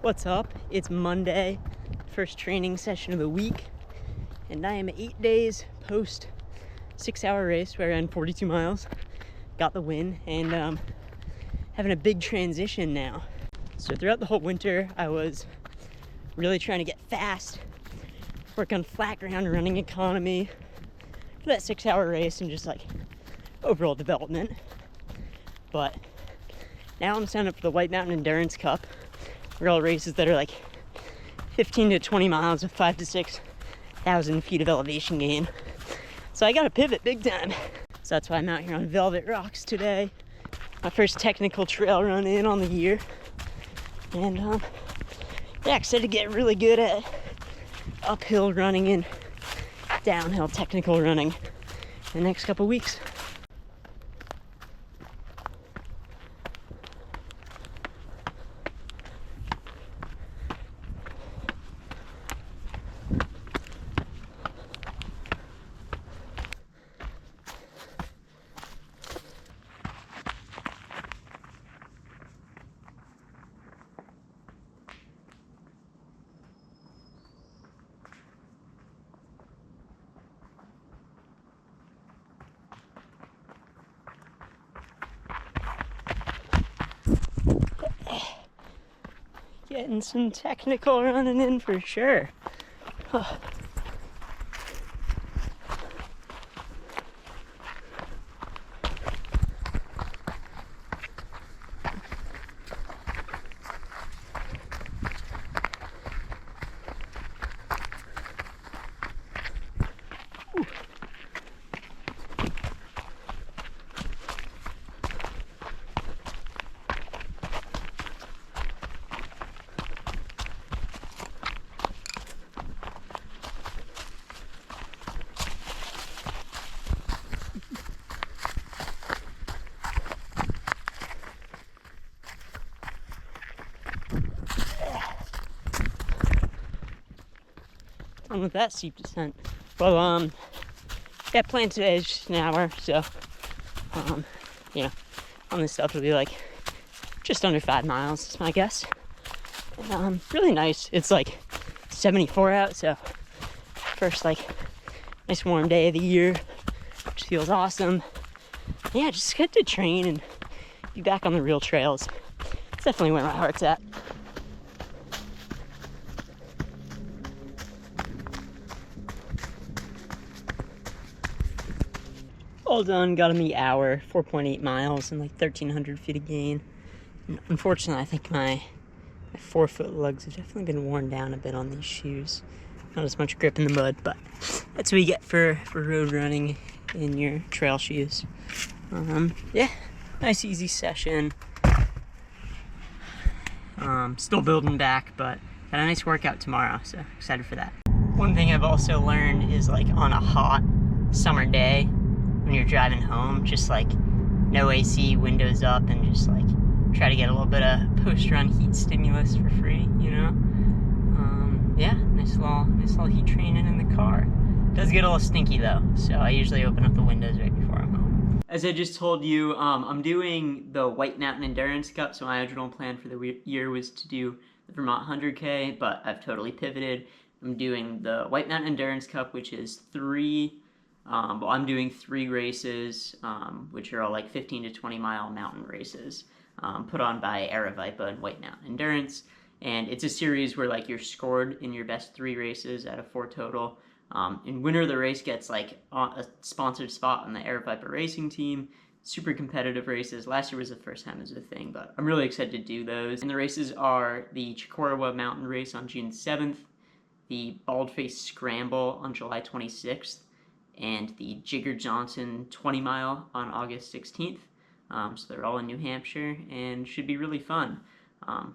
What's up? It's Monday, first training session of the week, and I am 8 days post 6-hour race where I ran 42 miles, got the win, and having a big transition now. So throughout the whole winter, I was really trying to get fast, work on flat ground running economy for that 6-hour race and just like overall development. But now I'm signed up for the White Mountain Endurance Cup. They're all races that are like 15 to 20 miles with 5,000 to 6,000 feet of elevation gain. So I gotta pivot big time. So that's why I'm out here on Velvet Rocks today. My first technical trail run in on the year. And yeah, excited to get really good at uphill running and downhill technical running in the next couple weeks. Getting some technical running in for sure. Huh. On with that steep descent. Well, yeah, plan today is just an hour, so, you know, on this stuff it'll be like just under 5 miles, is my guess. And, really nice. It's like 74 out, so first, like, nice warm day of the year, which feels awesome. Yeah, just get to train and be back on the real trails. It's definitely where my heart's at. All done, got in the hour, 4.8 miles and like 1,300 feet of gain. And unfortunately, I think my forefoot lugs have definitely been worn down a bit on these shoes. Not as much grip in the mud, but that's what you get for road running in your trail shoes. Yeah, nice easy session. Still building back, but got a nice workout tomorrow, so excited for that. One thing I've also learned is like on a hot summer day, when you're driving home, just like no AC, windows up, and just like try to get a little bit of post-run heat stimulus for free, you know? Yeah, nice little heat training in the car. Does get a little stinky though, so I usually open up the windows right before I'm home. As I just told you, I'm doing the White Mountain Endurance Cup, so my original plan for the year was to do the Vermont 100K, but I've totally pivoted. I'm doing the White Mountain Endurance Cup, which is I'm doing 3 races, which are all like 15 to 20 mile mountain races, put on by Aravaipa and White Mountain Endurance. And it's a series where like you're scored in your best 3 races out of 4 total. And winner of the race gets like a sponsored spot on the Aravaipa racing team. Super competitive races. Last year was the first time it was a thing, but I'm really excited to do those. And the races are the Chocorua Mountain Race on June 7th, the Baldface Scramble on July 26th, and the Jigger Johnson 20 mile on August 16th. So they're all in New Hampshire and should be really fun.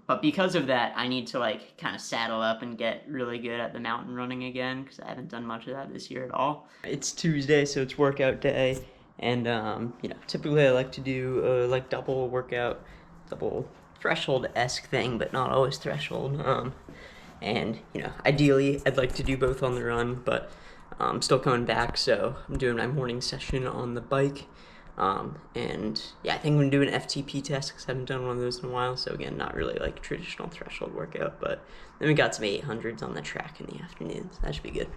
But because of that, I need to like kind of saddle up and get really good at the mountain running again, because I haven't done much of that this year at all. It's Tuesday, so it's workout day, and you know, typically I like to do like double workout, double threshold-esque thing, but not always threshold. And you know, ideally I'd like to do both on the run, but I'm still coming back, so I'm doing my morning session on the bike. And yeah, I think I'm gonna do an FTP test because I haven't done one of those in a while. So again, not really like traditional threshold workout, but then we got some 800s on the track in the afternoon, so that should be good.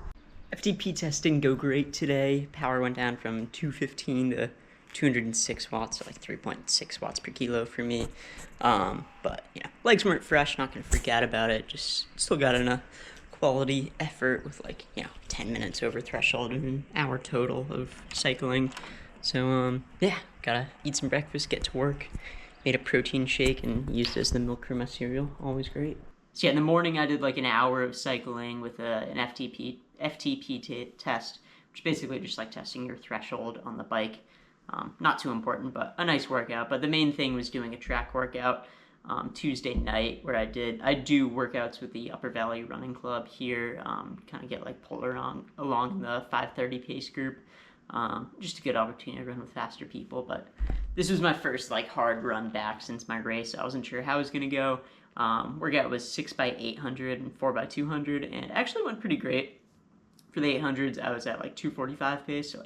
FTP test didn't go great today. Power went down from 215 to 206 watts, so like 3.6 watts per kilo for me. But you know, legs weren't fresh, not gonna freak out about it. Just still got enough quality effort with like, you know, 10 minutes over threshold and an hour total of cycling. So yeah, gotta eat some breakfast, get to work. Made a protein shake and used it as the milk for my cereal. Always great. So yeah, in the morning I did like an hour of cycling with an FTP test, which is basically just like testing your threshold on the bike. Not too important, but a nice workout. But the main thing was doing a track workout Tuesday night, where I do workouts with the Upper Valley Running Club here, kind of get like pulled along the 5:30 pace group. Just a good opportunity to run with faster people. But this was my first like hard run back since my race, so I wasn't sure how it was gonna go. Workout was 6x800 and 4x200, and it actually went pretty great. For the 800s, I was at like 245 pace, so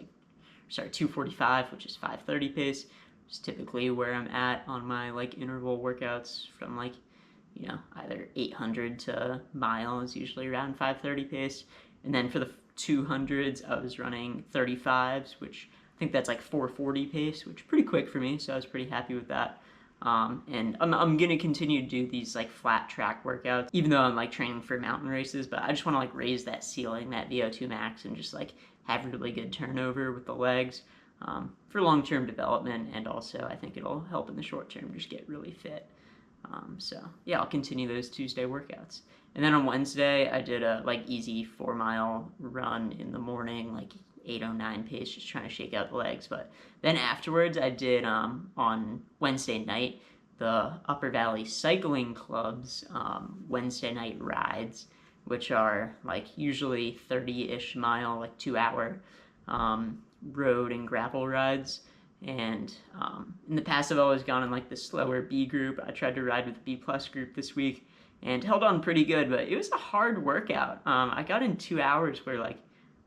245, which is 5:30 pace. It's typically where I'm at on my like interval workouts from like, you know, either 800 to mile is usually around 5:30 pace. And then for the 200s, I was running 35s, which I think that's like 4:40 pace, which is pretty quick for me, so I was pretty happy with that. And I'm gonna continue to do these like flat track workouts, even though I'm like training for mountain races, but I just wanna like raise that ceiling, that VO2 max, and just like have really good turnover with the legs for long-term development, and also I think it'll help in the short term just get really fit. So yeah, I'll continue those Tuesday workouts. And then on Wednesday, I did a like easy 4-mile run in the morning, like 8:09 pace, just trying to shake out the legs. But then afterwards, I did on Wednesday night the Upper Valley Cycling Club's Wednesday night rides, which are like usually 30-ish mile, like 2-hour road and gravel rides. And in the past, I've always gone in like the slower B group. I tried to ride with the B plus group this week and held on pretty good, but it was a hard workout. I got in 2 hours where like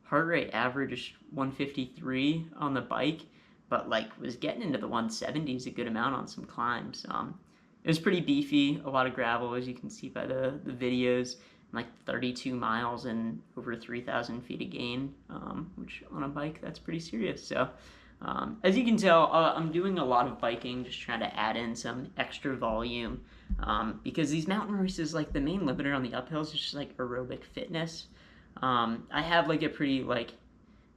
heart rate averaged 153 on the bike, but like was getting into the 170s a good amount on some climbs. It was pretty beefy, a lot of gravel, as you can see by the videos, like 32 miles and over 3,000 feet of gain, which on a bike, that's pretty serious. So as you can tell, I'm doing a lot of biking, just trying to add in some extra volume, because these mountain races, like the main limiter on the uphills is just like aerobic fitness. I have like a pretty like,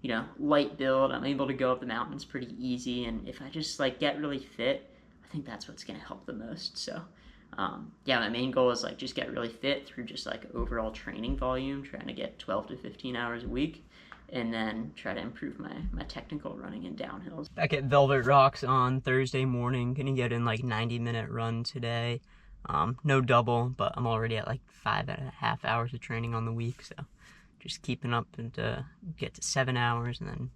you know, light build. I'm able to go up the mountains pretty easy, and if I just like get really fit, I think that's what's gonna help the most. So yeah, my main goal is like just get really fit through just like overall training volume, trying to get 12 to 15 hours a week, and then try to improve my technical running and downhills. Back at Velvet Rocks on Thursday morning, gonna get in like 90-minute run today. No double, but I'm already at like 5.5 hours of training on the week, so just keeping up and get to 7 hours and then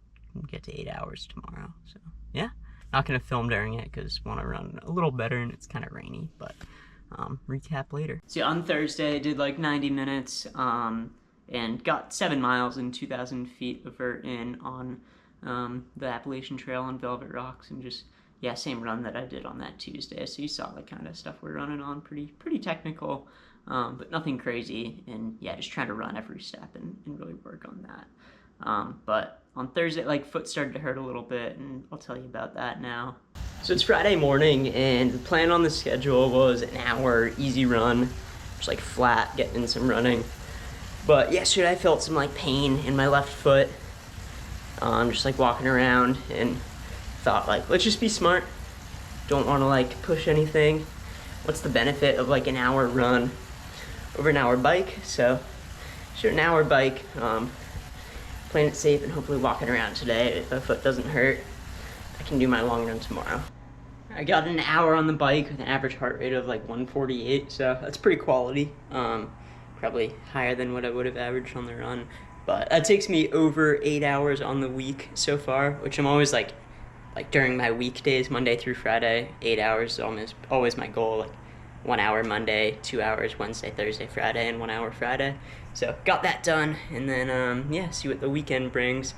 get to 8 hours tomorrow. So yeah, not gonna film during it because I want to run a little better and it's kind of rainy, but recap later. So on Thursday, I did like 90 minutes and got 7 miles and 2,000 feet of vert in on the Appalachian Trail on Velvet Rocks, and just, yeah, same run that I did on that Tuesday. So you saw the kind of stuff we're running on, pretty technical, but nothing crazy, and yeah, just trying to run every step and really work on that. But on Thursday, like, foot started to hurt a little bit, and I'll tell you about that now. So it's Friday morning, and the plan on the schedule was an hour easy run, just like flat, getting in some running. But yesterday I felt some like pain in my left foot, just like walking around, and thought like, let's just be smart. Don't want to like push anything. What's the benefit of like an hour run over an hour bike? So shoot an hour bike, playing it safe and hopefully walking around today. If my foot doesn't hurt, I can do my long run tomorrow. I got an hour on the bike with an average heart rate of like 148, so that's pretty quality. Probably higher than what I would have averaged on the run, but that takes me over 8 hours on the week so far, which I'm always like during my weekdays, Monday through Friday, 8 hours is always my goal. Like 1 hour Monday, 2 hours Wednesday, Thursday, Friday, and 1 hour Friday. So got that done, and then yeah, see what the weekend brings.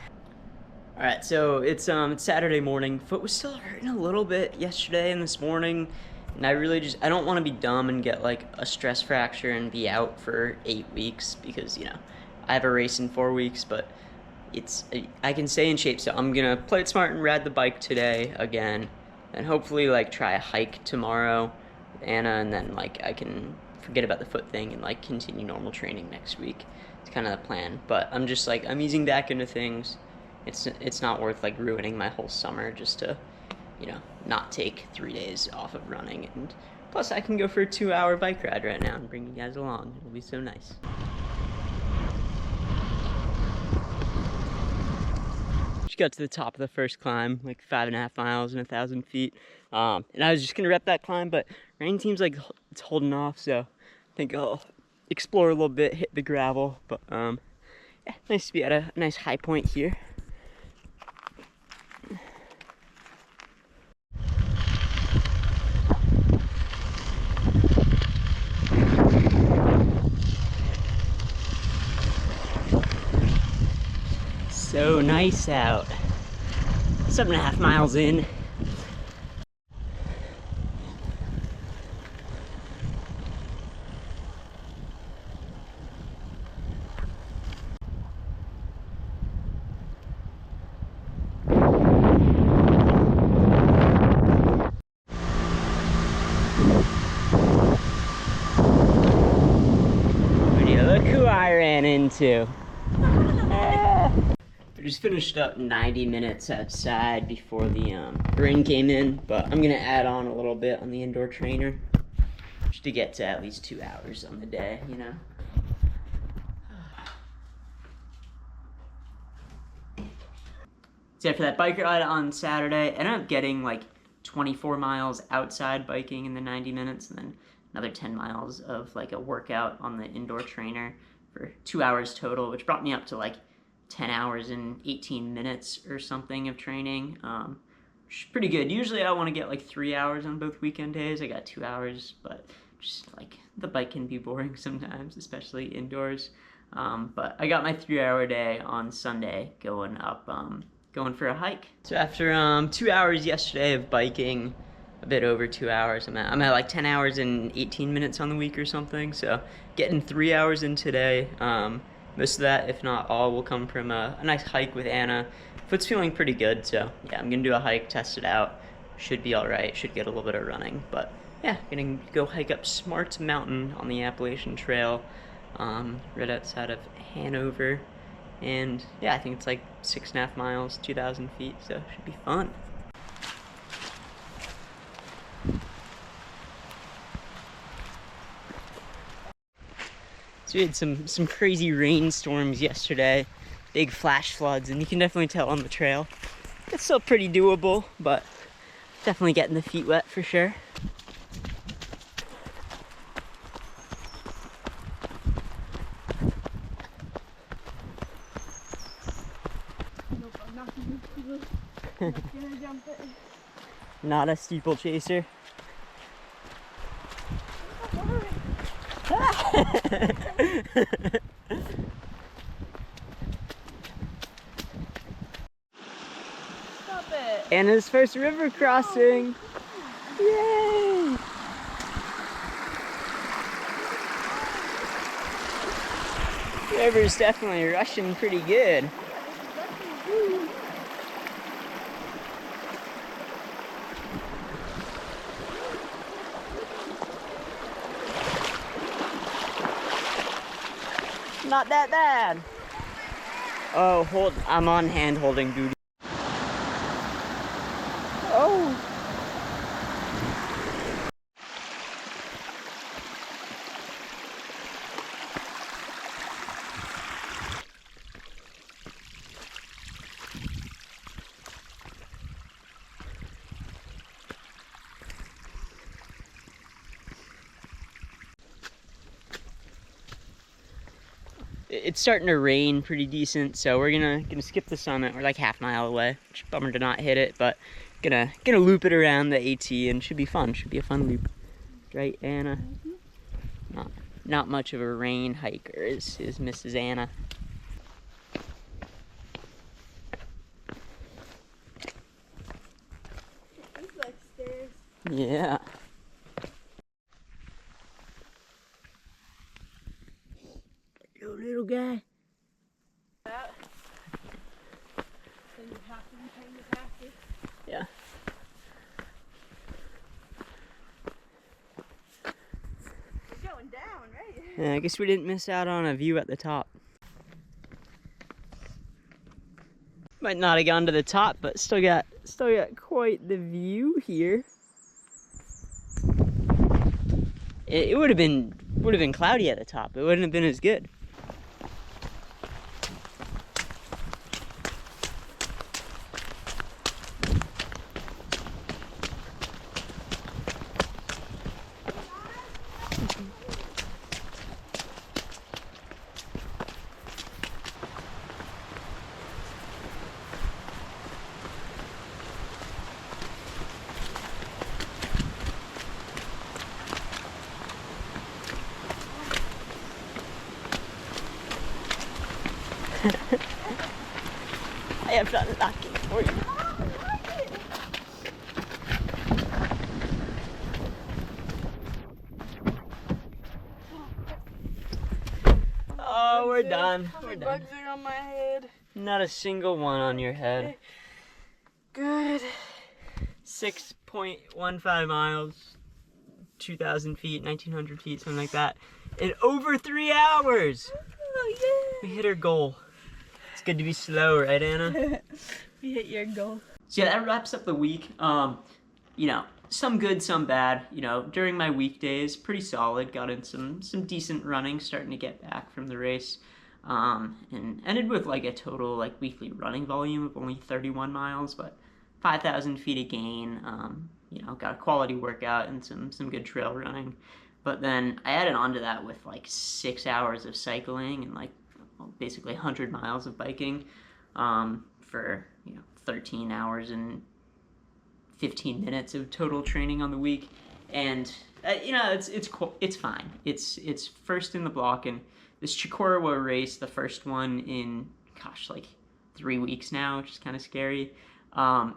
All right, so it's Saturday morning. Foot was still hurting a little bit yesterday and this morning, and I don't want to be dumb and get like a stress fracture and be out for 8 weeks because I have a race in 4 weeks, but I can stay in shape, so I'm gonna play it smart and ride the bike today again, and hopefully like try a hike tomorrow with Anna, and then like I can forget about the foot thing and like continue normal training next week. It's kind of the plan, but I'm easing back into things. It's not worth like ruining my whole summer just to not take 3 days off of running, and plus I can go for a 2-hour bike ride right now and bring you guys along. It'll be so nice. Just got to the top of the first climb, like 5.5 miles and 1,000 feet. And I was just gonna rep that climb, but rain seems like it's holding off, so I think I'll explore a little bit, hit the gravel. But yeah, nice to be at a nice high point here. So nice out. 7.5 miles in. Look who I ran into. I just finished up 90 minutes outside before the rain came in, but I'm gonna add on a little bit on the indoor trainer just to get to at least 2 hours on the day, So after that bike ride on Saturday, I ended up getting like 24 miles outside biking in the 90 minutes, and then another 10 miles of like a workout on the indoor trainer for 2 hours total, which brought me up to like 10 hours and 18 minutes or something of training, which is pretty good. Usually I want to get like 3 hours on both weekend days. I got 2 hours, but just like the bike can be boring sometimes, especially indoors. But I got my 3-hour day on Sunday going for a hike. So after 2 hours yesterday of biking, a bit over 2 hours, I'm at like 10 hours and 18 minutes on the week or something, so getting 3 hours in today. Most of that, if not all, will come from a nice hike with Anna. Foot's feeling pretty good, so yeah, I'm gonna do a hike, test it out. Should be all right, should get a little bit of running, but yeah, gonna go hike up Smart Mountain on the Appalachian Trail, right outside of Hanover. And yeah, I think it's like 6.5 miles, 2,000 feet, so it should be fun. So we had some crazy rainstorms yesterday, big flash floods, and you can definitely tell on the trail. It's still pretty doable, but definitely getting the feet wet for sure. Not a steeplechaser. Stop it. Anna's first river crossing. Yay! River's definitely rushing pretty good. Not that bad. Oh, I'm on hand holding duty. Oh. It's starting to rain pretty decent, so we're gonna skip the summit. We're like half-mile away, which bummer to not hit it, but gonna loop it around the AT, and should be fun. Should be a fun loop, right, Anna? Not much of a rain hiker is Mrs. Anna. Yeah. Yo, little guy. That. So you have to be paying the taxes. Yeah. We're going down, right? Yeah, I guess we didn't miss out on a view at the top. Might not have gone to the top, but still got quite the view here. It would have been cloudy at the top. It wouldn't have been as good. I have done locking for you. Oh, we're done. We're done. Bugs are on my head. Not a single one on your head. Good. 6.15 miles, 2,000 feet, 1,900 feet, something like that, in over 3 hours. Oh, yeah. We hit our goal. It's good to be slow, right, Anna? We hit your goal. So yeah, that wraps up the week. You know, some good, some bad. You know, during my weekdays, pretty solid. Got in some decent running, starting to get back from the race. And ended with like a total like weekly running volume of only 31 miles, but 5,000 feet of gain. You know, got a quality workout and some good trail running. But then I added on to that with like 6 hours of cycling and like basically 100 miles of biking for, you know, 13 hours and 15 minutes of total training on the week. And you know, it's fine. It's first in the block, and this Chocorua race, the first one in, gosh, like 3 weeks now, which is kind of scary.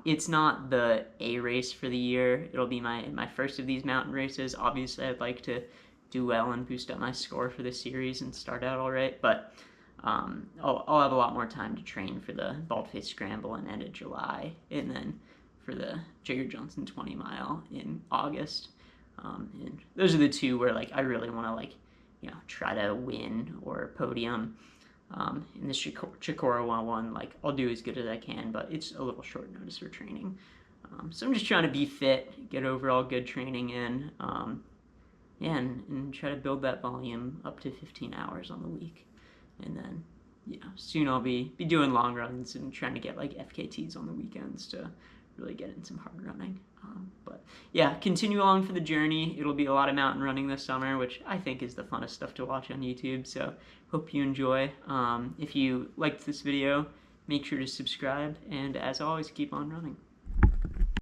It's not the A race for the year. It'll be my first of these mountain races. Obviously, I'd like to do well and boost up my score for the series and start out all right, but I'll have a lot more time to train for the Bald-Faced Scramble in end of July, and then for the Jagger Johnson 20 mile in August. And those are the two where like I really want to, like, you know, try to win or podium. In the Chocorua one, like, I'll do as good as I can, but it's a little short notice for training. So I'm just trying to be fit, get overall good training in, yeah, and try to build that volume up to 15 hours on the week. And then, you know, soon I'll be doing long runs and trying to get like FKTs on the weekends to really get in some hard running. But yeah, continue along for the journey. It'll be a lot of mountain running this summer, which I think is the funnest stuff to watch on YouTube. So hope you enjoy. If you liked this video, make sure to subscribe, and as always, keep on running.